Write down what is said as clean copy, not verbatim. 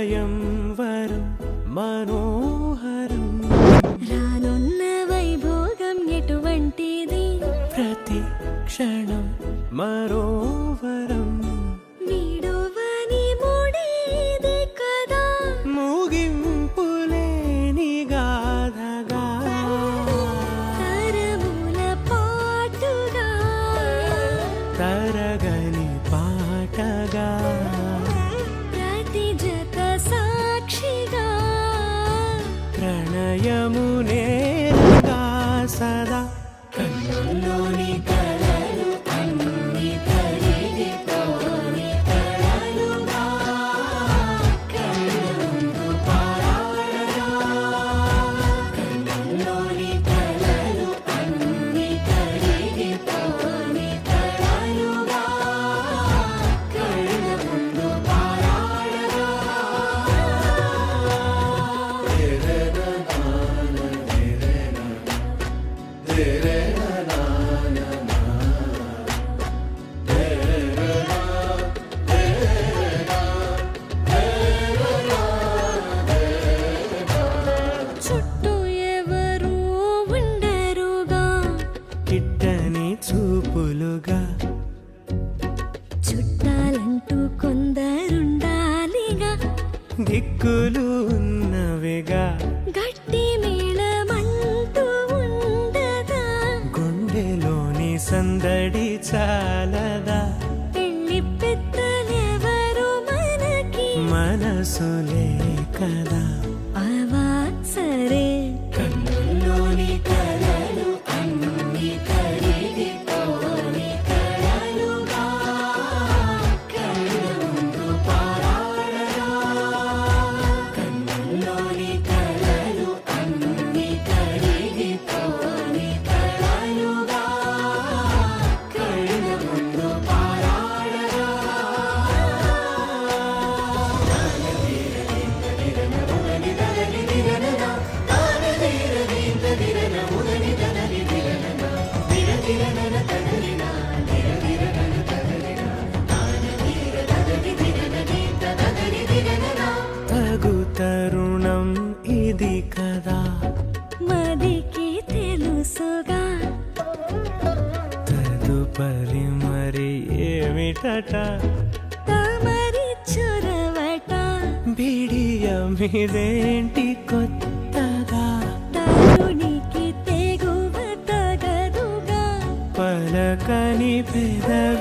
స్వయంవరం మనోహరం రానున్న వైభోగం ఎటువంటిది ప్రతి క్షణం మరోవరం వీడోవని మూడేది కదా ముగింపులేని గాథగా తరముల పాటుగా తరగని పాటగా ప్రతి జత సాక్షిగా ప్రణయము నేరుగా సదా కన్నుల్లోని కలలు అన్ని కరిగిపోని కలలుగా కళ్ళుందు పారాడగా కన్నుల్లోని కలలు అన్ని కరిగిపోని కలలుగా కళ్ళుందు పారాడగా చుట్టూ ఎవరు ఉండరుగా కిట్టని చూపులుగా చుట్టాలంటూ కొందరుండాలిగా దిక్కులు ఉన్నవిగా గట్టి మేళమంటూ ఉండదా గుండెలోని సందడి చాలదా పెళ్లి పెద్దలెవరు మనకి మనసులే కదా అవా సరే కన్నుల్లోని కలలు అన్ని కరిగిపోని కలలుగా కళ్ళుందు పారాడగా కన్నుల్లోని కలలు అన్ని కరిగిపోని కలలుగా కళ్ళుందు పారాడగా తగు తరుణం ఇది కదా మదికి తెలుసుగా తదుపరి మరి ఏమిటట తమరి చొరవట బిడియమిదేంటి కొత్తగా తరుణికి తెగువ తగదుగా పలకని పెదవి